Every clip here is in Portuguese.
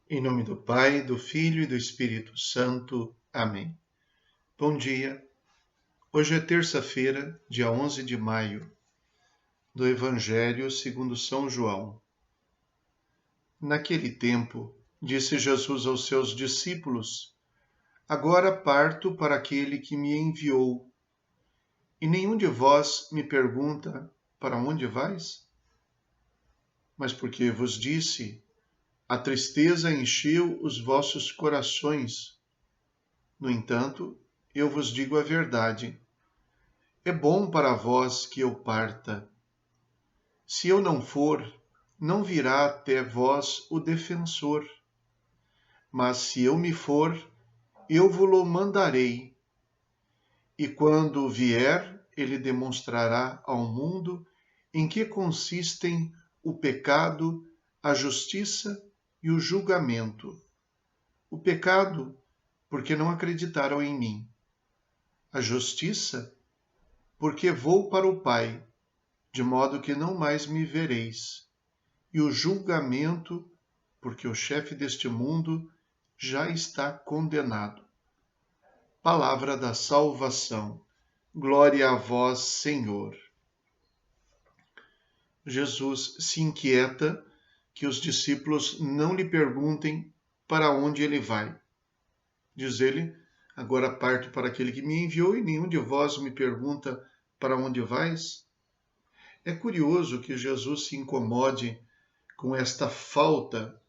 Em nome do Pai, do Filho e do Espírito Santo. Amém. Bom dia. Hoje é terça-feira, dia 11 de maio, do Evangelho segundo São João. Naquele tempo, disse Jesus aos seus discípulos: Agora parto para aquele que me enviou. E nenhum de vós me pergunta: Para onde vais? Mas porque vos disse: A tristeza encheu os vossos corações. No entanto, eu vos digo a verdade. É bom para vós que eu parta. Se eu não for, não virá até vós o defensor. Mas se eu me for, eu vos-lo mandarei. E quando vier, ele demonstrará ao mundo em que consistem o pecado, a justiça e o julgamento. O pecado, porque não acreditaram em mim. A justiça, porque vou para o Pai, de modo que não mais me vereis. E o julgamento, porque o chefe deste mundo já está condenado. Palavra da salvação. Glória a vós, Senhor. Jesus se inquieta que os discípulos não lhe perguntem para onde ele vai. Diz ele: Agora parto para aquele que me enviou e nenhum de vós me pergunta para onde vais. É curioso que Jesus se incomode com esta falta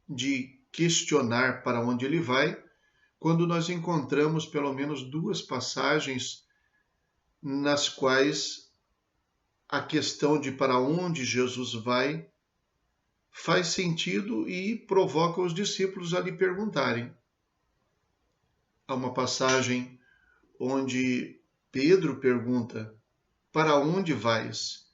de questionar para onde ele vai, quando nós encontramos pelo menos duas passagens nas quais a questão de para onde Jesus vai faz sentido e provoca os discípulos a lhe perguntarem. Há uma passagem onde Pedro pergunta: Para onde vais?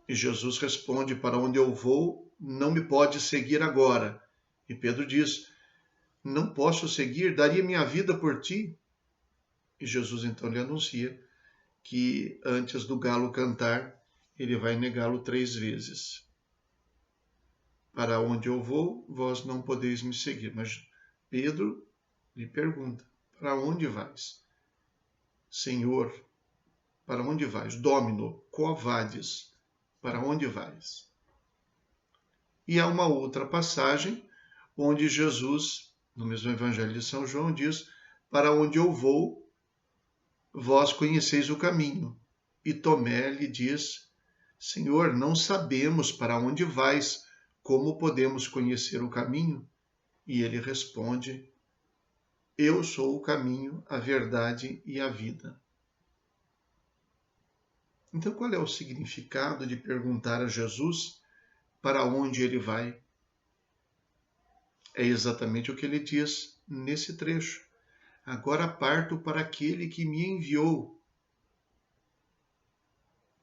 E Jesus responde: Para onde eu vou, não me pode seguir agora. E Pedro diz: Não posso seguir, daria minha vida por ti. E Jesus então lhe anuncia que antes do galo cantar, ele vai negá-lo 3 vezes. Para onde eu vou, vós não podeis me seguir. Mas Pedro lhe pergunta: Para onde vais? Senhor, para onde vais? Domino, quo vadis? Para onde vais? E há uma outra passagem onde Jesus, no mesmo Evangelho de São João, diz: Para onde eu vou, vós conheceis o caminho. E Tomé lhe diz: Senhor, não sabemos para onde vais, como podemos conhecer o caminho? E ele responde: Eu sou o caminho, a verdade e a vida. Então, qual é o significado de perguntar a Jesus para onde ele vai? É exatamente o que ele diz nesse trecho. Agora parto para aquele que me enviou.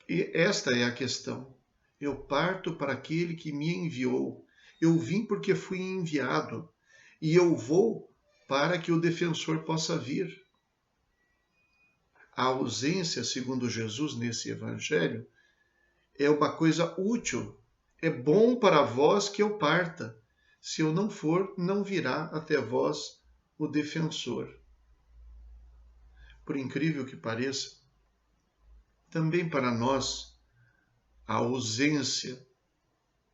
E esta é a questão. Eu parto para aquele que me enviou. Eu vim porque fui enviado. E eu vou para que o defensor possa vir. A ausência, segundo Jesus, nesse evangelho, é uma coisa útil. É bom para vós que eu parta. Se eu não for, não virá até vós o defensor. Por incrível que pareça, também para nós, a ausência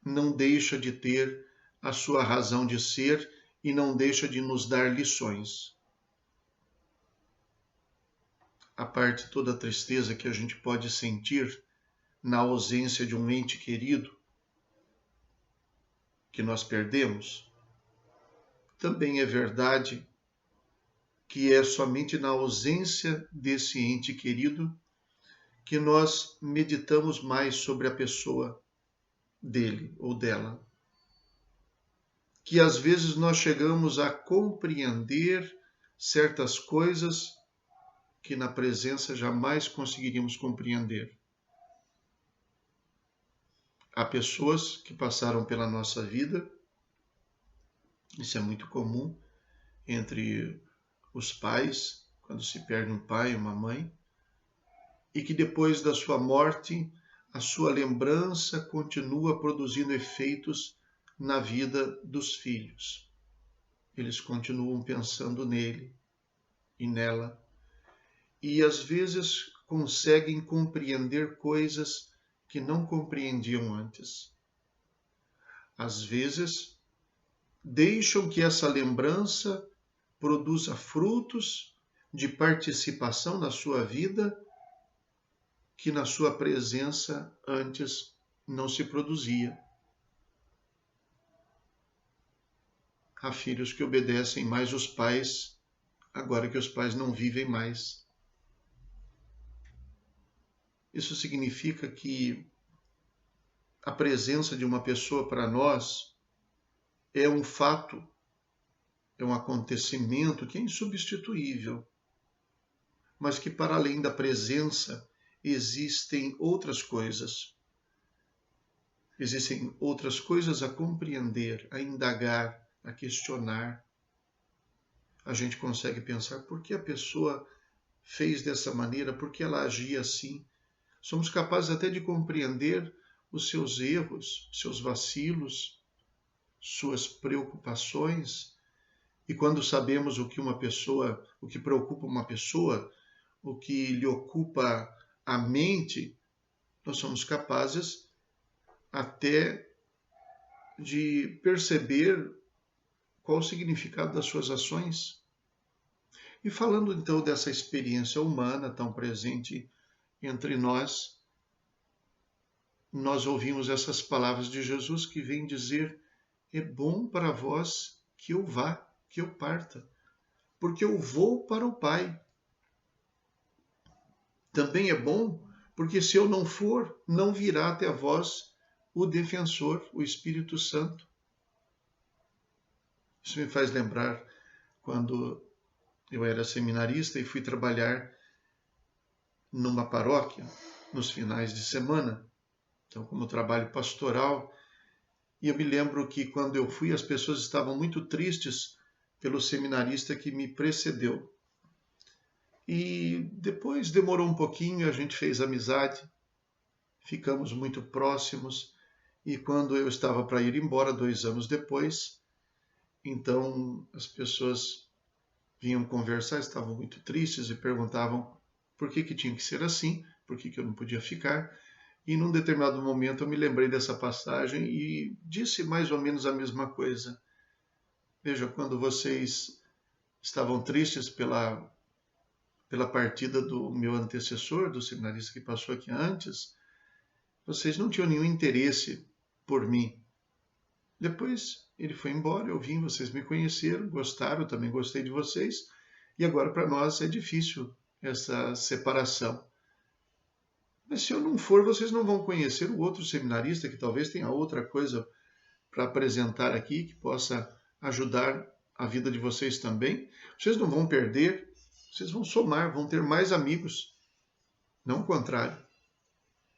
não deixa de ter a sua razão de ser e não deixa de nos dar lições. A parte toda a tristeza que a gente pode sentir na ausência de um ente querido que nós perdemos, também é verdade que é somente na ausência desse ente querido que nós meditamos mais sobre a pessoa dele ou dela. Que às vezes nós chegamos a compreender certas coisas que na presença jamais conseguiríamos compreender. Há pessoas que passaram pela nossa vida, isso é muito comum entre os pais, quando se perde um pai, uma mãe, e que depois da sua morte, a sua lembrança continua produzindo efeitos na vida dos filhos. Eles continuam pensando nele e nela, e às vezes conseguem compreender coisas que não compreendiam antes. Às vezes, deixam que essa lembrança produza frutos de participação na sua vida que na sua presença antes não se produzia. Há filhos que obedecem mais os pais, agora que os pais não vivem mais. Isso significa que a presença de uma pessoa para nós é um fato, é um acontecimento que é insubstituível, mas que para além da presença existem outras coisas. Existem outras coisas a compreender, a indagar, a questionar. A gente consegue pensar por que a pessoa fez dessa maneira, por que ela agia assim. Somos capazes até de compreender os seus erros, seus vacilos, suas preocupações. E quando sabemos o que preocupa uma pessoa, o que lhe ocupa a mente, nós somos capazes até de perceber qual o significado das suas ações. E falando então dessa experiência humana tão presente entre nós, nós ouvimos essas palavras de Jesus que vem dizer: é bom para vós que eu vá, que eu parta, porque eu vou para o Pai. Também é bom, porque se eu não for, não virá até vós o defensor, o Espírito Santo. Isso me faz lembrar quando eu era seminarista e fui trabalhar numa paróquia nos finais de semana. Então, como trabalho pastoral, e eu me lembro que quando eu fui, as pessoas estavam muito tristes pelo seminarista que me precedeu. E depois demorou um pouquinho, a gente fez amizade, ficamos muito próximos, e quando eu estava para ir embora, 2 anos depois, então as pessoas vinham conversar, estavam muito tristes e perguntavam por que tinha que ser assim, por que eu não podia ficar. E num determinado momento eu me lembrei dessa passagem e disse mais ou menos a mesma coisa. Veja, quando vocês estavam tristes pela partida do meu antecessor, do seminarista que passou aqui antes, vocês não tinham nenhum interesse por mim. Depois ele foi embora, eu vim, vocês me conheceram, gostaram, eu também gostei de vocês, e agora para nós é difícil essa separação. Mas se eu não for, vocês não vão conhecer o outro seminarista que talvez tenha outra coisa para apresentar aqui que possa ajudar a vida de vocês também. Vocês não vão perder, vocês vão somar, vão ter mais amigos, não o contrário.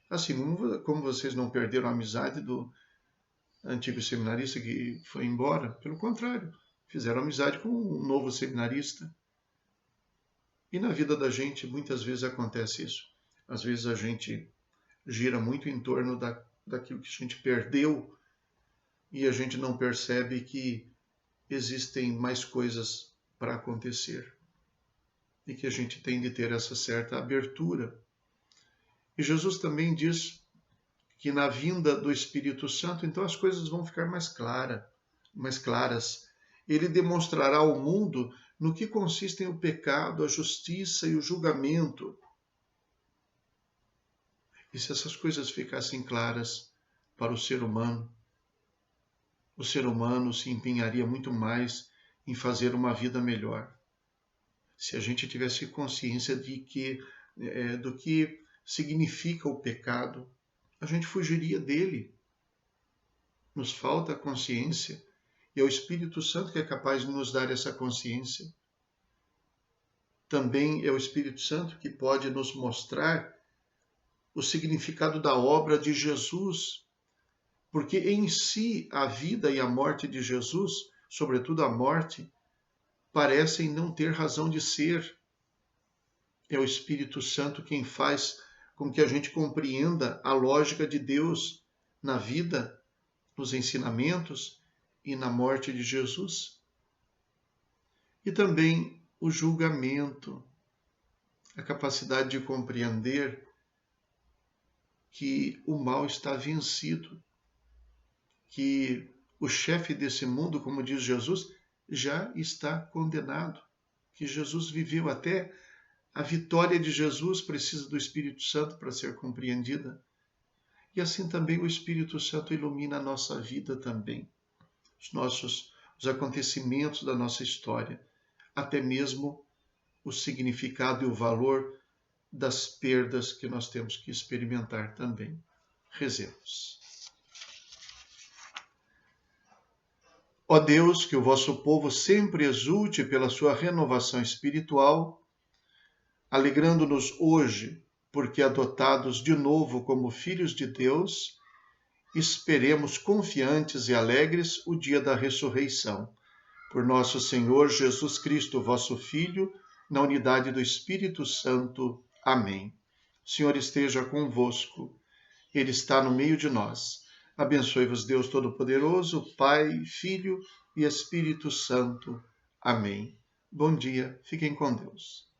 Assim como vocês não perderam a amizade do antigo seminarista que foi embora, pelo contrário, fizeram amizade com um novo seminarista. E na vida da gente muitas vezes acontece isso. Às vezes a gente gira muito em torno daquilo que a gente perdeu e a gente não percebe que existem mais coisas para acontecer e que a gente tem de ter essa certa abertura. E Jesus também diz que na vinda do Espírito Santo, então as coisas vão ficar mais claras. Ele demonstrará ao mundo no que consistem o pecado, a justiça e o julgamento. E se essas coisas ficassem claras para o ser humano se empenharia muito mais em fazer uma vida melhor. Se a gente tivesse consciência do que significa o pecado, a gente fugiria dele. Nos falta a consciência, e é o Espírito Santo que é capaz de nos dar essa consciência. Também é o Espírito Santo que pode nos mostrar o significado da obra de Jesus, porque em si a vida e a morte de Jesus, sobretudo a morte, parecem não ter razão de ser. É o Espírito Santo quem faz com que a gente compreenda a lógica de Deus na vida, nos ensinamentos e na morte de Jesus. E também o julgamento, a capacidade de compreender que o mal está vencido, que o chefe desse mundo, como diz Jesus, já está condenado, que Jesus viveu até a vitória de Jesus precisa do Espírito Santo para ser compreendida. E assim também o Espírito Santo ilumina a nossa vida também, os acontecimentos da nossa história, até mesmo o significado e o valor das perdas que nós temos que experimentar também. Rezemos. Ó Deus, que o vosso povo sempre exulte pela sua renovação espiritual, alegrando-nos hoje, porque adotados de novo como filhos de Deus, esperemos confiantes e alegres o dia da ressurreição. Por nosso Senhor Jesus Cristo, vosso Filho, na unidade do Espírito Santo. Amém. O Senhor esteja convosco. Ele está no meio de nós. Abençoe-vos Deus Todo-Poderoso, Pai, Filho e Espírito Santo. Amém. Bom dia, fiquem com Deus.